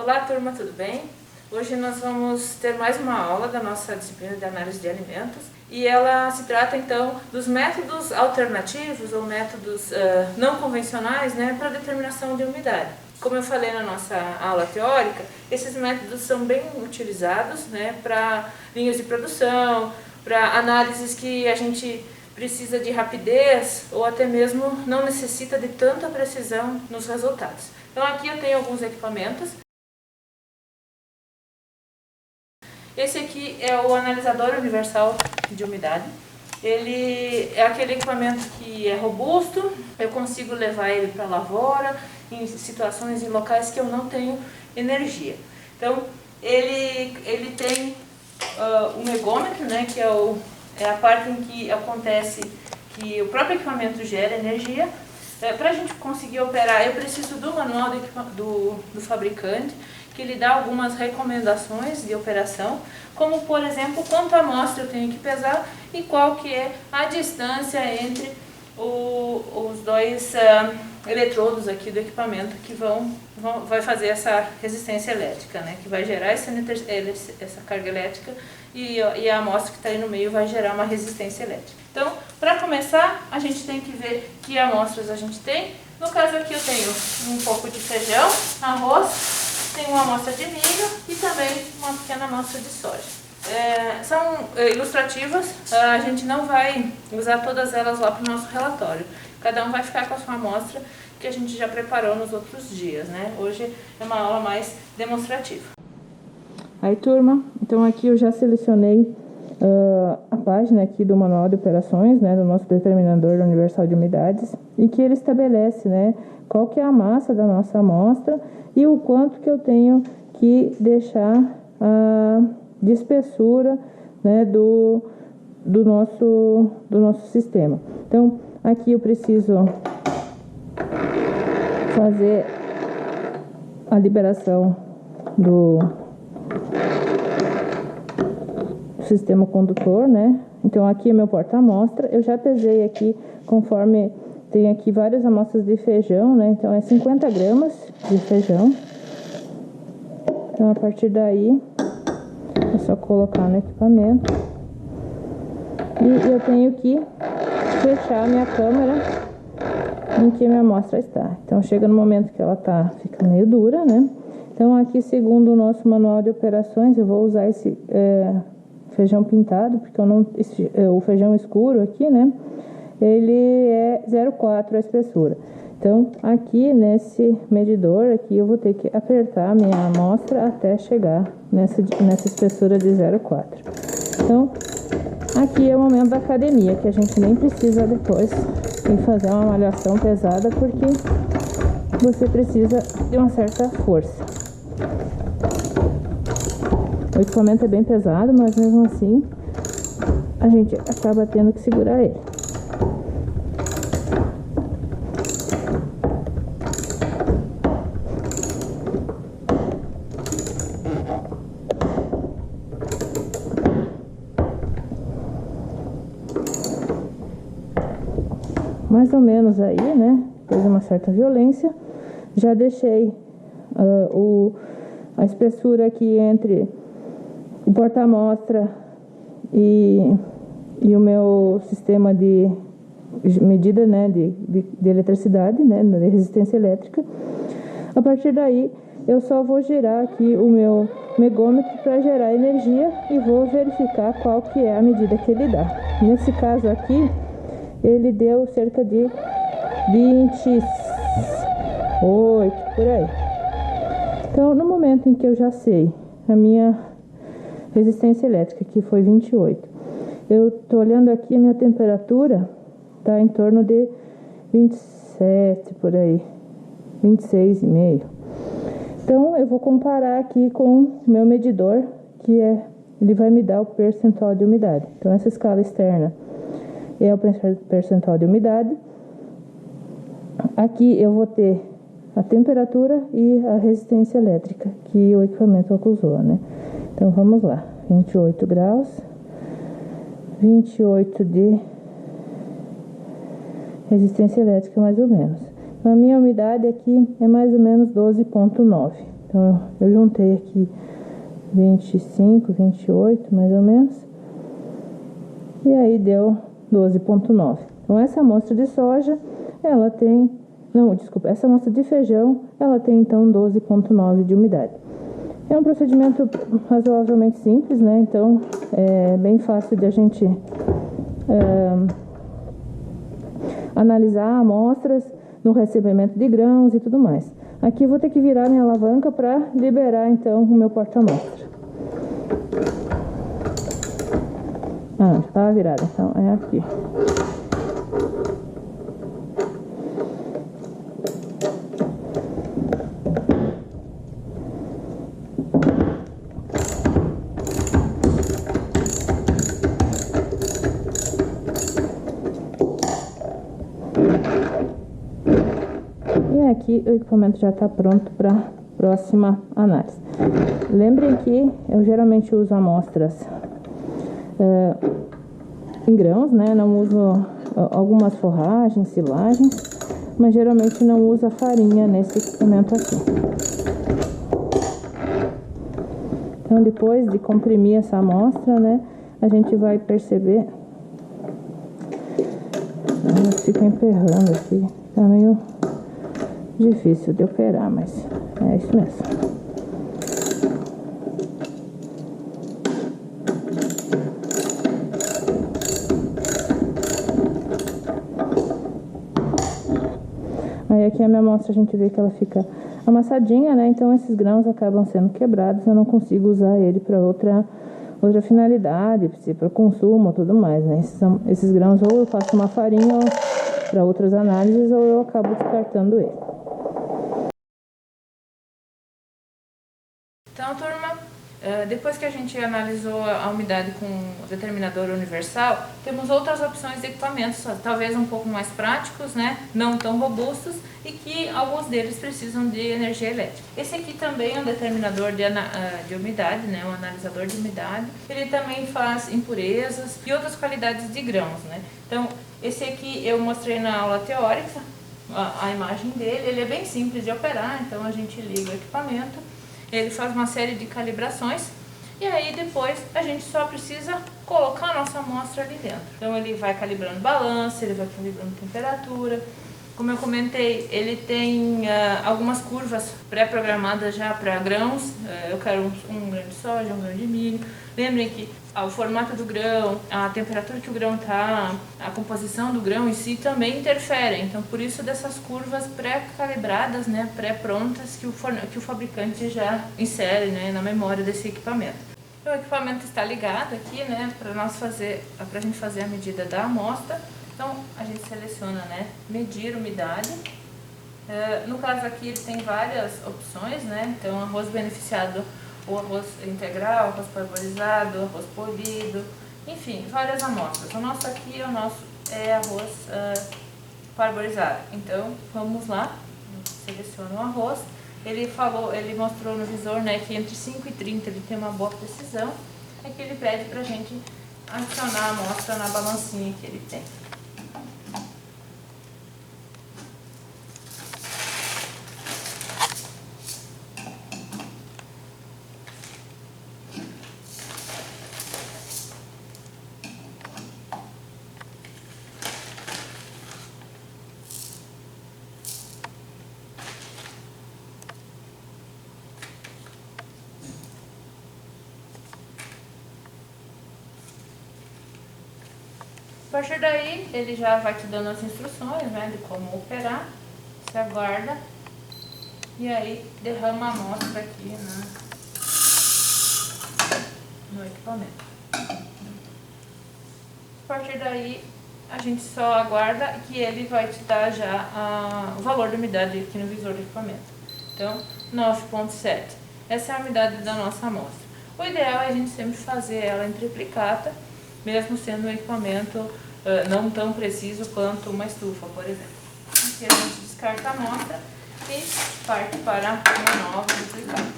Olá turma, tudo bem? Hoje nós vamos ter mais uma aula da nossa disciplina de análise de alimentos e ela se trata então dos métodos alternativos ou métodos não convencionais, né, para determinação de umidade. Como eu falei na nossa aula teórica, esses métodos são bem utilizados, né, para linhas de produção, para análises que a gente precisa de rapidez ou até mesmo não necessita de tanta precisão nos resultados. Então aqui eu tenho alguns equipamentos. Esse aqui é o analisador universal de umidade. Ele é aquele equipamento que é robusto, eu consigo levar ele para a lavoura, em situações, em locais que eu não tenho energia. Então, ele tem o megômetro, né, que é a parte em que acontece que o próprio equipamento gera energia. Para a gente conseguir operar, eu preciso do manual do fabricante, que lhe dá algumas recomendações de operação, como por exemplo, quanta amostra eu tenho que pesar e qual que é a distância entre os dois eletrodos aqui do equipamento que vai fazer essa resistência elétrica, né, que vai gerar essa carga elétrica e a amostra que está aí no meio vai gerar uma resistência elétrica. Então, para começar, a gente tem que ver que amostras a gente tem. No caso aqui eu tenho um pouco de feijão, arroz, tenho uma amostra de milho e também uma pequena amostra de soja. São ilustrativas, a gente não vai usar todas elas lá para o nosso relatório. Cada um vai ficar com a sua amostra que a gente já preparou nos outros dias, né? Hoje é uma aula mais demonstrativa. Aí turma, então aqui eu já selecionei a página aqui do manual de operações, né, do nosso determinador universal de umidades, e que ele estabelece, né, qual que é a massa da nossa amostra e o quanto que eu tenho que deixar de espessura, né, do nosso sistema. Então aqui eu preciso fazer a liberação do sistema condutor, né? Então aqui é meu porta-amostra. Eu já pesei aqui, conforme tem aqui várias amostras de feijão, né? Então é 50 gramas de feijão. Então a partir daí é só colocar no equipamento. E eu tenho que fechar a minha câmera em que minha amostra está. Então chega no momento que ela fica meio dura, né? Então aqui, segundo o nosso manual de operações, eu vou usar esse feijão pintado, porque o feijão escuro aqui, né, ele é 0,4 a espessura. Então aqui nesse medidor aqui eu vou ter que apertar a minha amostra até chegar nessa espessura de 0,4. Então aqui é o momento da academia, que a gente nem precisa depois ir fazer uma malhação pesada, porque você precisa de uma certa força. O equipamento é bem pesado, mas mesmo assim a gente acaba tendo que segurar ele. Mais ou menos aí, né? Depois de uma certa violência, já deixei a espessura aqui entre o porta-amostra e o meu sistema de medida, né, de eletricidade, né, de resistência elétrica. A partir daí, eu só vou girar aqui o meu megômetro para gerar energia e vou verificar qual que é a medida que ele dá. Nesse caso aqui, ele deu cerca de 28, por aí. Então, no momento em que eu já sei a minha resistência elétrica, que foi 28, eu tô olhando aqui, a minha temperatura tá em torno de 27, por aí, 26,5. Então, eu vou comparar aqui com o meu medidor, ele vai me dar o percentual de umidade. Então, essa escala externa é o percentual de umidade. Aqui eu vou ter a temperatura e a resistência elétrica que o equipamento acusou, né? Então vamos lá, 28 graus, 28 de resistência elétrica mais ou menos. Então, a minha umidade aqui é mais ou menos 12,9. Então eu juntei aqui 25, 28 mais ou menos, e aí deu 12,9. Então essa amostra de soja, ela tem, não, desculpa, essa amostra de feijão, ela tem então 12,9 de umidade. É um procedimento razoavelmente simples, né? Então é bem fácil de a gente analisar amostras no recebimento de grãos e tudo mais. Aqui eu vou ter que virar minha alavanca para liberar então o meu porta-amostra. Ah, já estava virada, então é aqui. E aqui o equipamento já está pronto para a próxima análise. Lembrem que eu geralmente uso amostras em grãos, né? Não uso algumas forragens, silagens, mas geralmente não uso a farinha nesse equipamento aqui. Então depois de comprimir essa amostra, né, a gente vai perceber. Fica emperrando aqui, tá meio difícil de operar, mas é isso mesmo. Aí aqui a minha amostra a gente vê que ela fica amassadinha, né? Então esses grãos acabam sendo quebrados, eu não consigo usar ele para outra finalidade, para consumo ou tudo mais, né? Esses grãos ou eu faço uma farinha para outras análises ou eu acabo descartando ele. Então, turma, depois que a gente analisou a umidade com o determinador universal, temos outras opções de equipamentos, talvez um pouco mais práticos, né? Não tão robustos e que alguns deles precisam de energia elétrica. Esse aqui também é um determinador de umidade, né? Um analisador de umidade. Ele também faz impurezas e outras qualidades de grãos, né? Então, esse aqui eu mostrei na aula teórica, a imagem dele. Ele é bem simples de operar, então a gente liga o equipamento. Ele faz uma série de calibrações e aí depois a gente só precisa colocar a nossa amostra ali dentro. Então ele vai calibrando balança, ele vai calibrando temperatura. Como eu comentei, ele tem algumas curvas pré-programadas já para grãos. Eu quero um grão de soja, um grão de milho. Lembrem que o formato do grão, a temperatura que o grão está, a composição do grão em si também interferem. Então, por isso dessas curvas pré-calibradas, né, pré-prontas, que o fabricante já insere, né, na memória desse equipamento. Então, o equipamento está ligado aqui, né, para a gente fazer a medida da amostra. Então, a gente seleciona, né, medir umidade. No caso aqui, ele tem várias opções, né, então arroz beneficiado, o arroz integral, arroz parboilizado, arroz polido, enfim, várias amostras. O nosso aqui é arroz parboilizado. Então, vamos lá, seleciona o arroz. Ele mostrou no visor, né, que entre 5 e 30 ele tem uma boa precisão. Aqui ele pede pra gente adicionar a amostra na balancinha que ele tem. A partir daí, ele já vai te dando as instruções, né, de como operar. Você aguarda e aí derrama a amostra aqui no equipamento. A partir daí, a gente só aguarda que ele vai te dar já o valor da umidade aqui no visor do equipamento. Então, 9,7. Essa é a umidade da nossa amostra. O ideal é a gente sempre fazer ela em triplicata, mesmo sendo um equipamento não tão preciso quanto uma estufa, por exemplo. Aqui a gente descarta a amostra e parte para uma nova triplicata.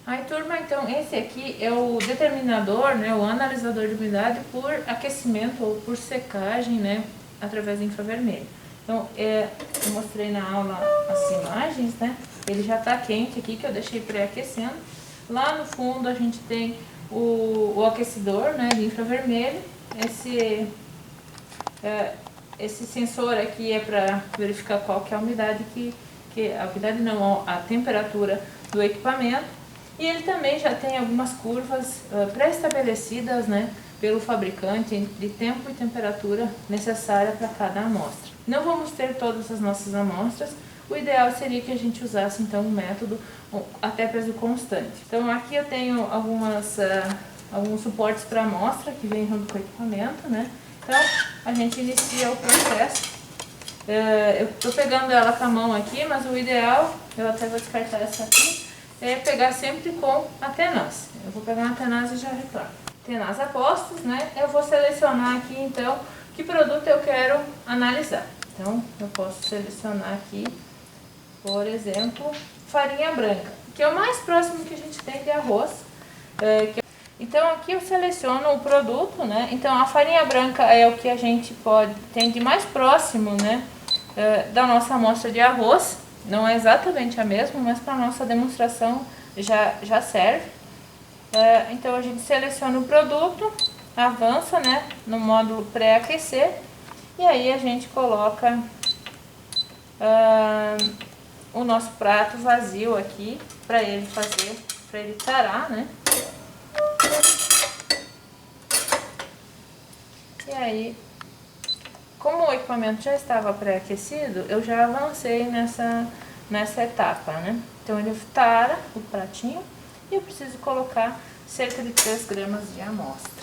Aí, turma, então esse aqui é o determinador, né, o analisador de umidade por aquecimento ou por secagem, né, através do infravermelho. Então, eu mostrei na aula as imagens, né? Ele já está quente aqui, que eu deixei pré-aquecendo. Lá no fundo a gente tem o aquecedor, né, de infravermelho. Esse sensor aqui é para verificar qual que é a umidade a umidade não, a temperatura do equipamento. E ele também já tem algumas curvas pré-estabelecidas, né, pelo fabricante de tempo e temperatura necessária para cada amostra. Não vamos ter todas as nossas amostras. O ideal seria que a gente usasse então um método até peso constante. Então aqui eu tenho alguns suportes para amostra que vem junto com o equipamento, né? Então a gente inicia o processo. Eu estou pegando ela com a mão aqui, mas o ideal, eu até vou descartar essa aqui, é pegar sempre com a tenaz. Eu vou pegar uma tenaz e já retorno. Tenaz a postos, né? Eu vou selecionar aqui então que produto eu quero analisar. Então eu posso selecionar aqui, por exemplo, farinha branca, que é o mais próximo que a gente tem de arroz. Então aqui eu seleciono o produto, né? Então a farinha branca é o que a gente tem de mais próximo, né, da nossa amostra de arroz. Não é exatamente a mesma, mas para nossa demonstração já serve. Então a gente seleciona o produto, avança, né, no módulo pré-aquecer, e aí a gente coloca o nosso prato vazio aqui para ele tarar, né? E aí, como o equipamento já estava pré-aquecido, eu já avancei nessa etapa, né? Então ele tara o pratinho e eu preciso colocar cerca de 3 gramas de amostra.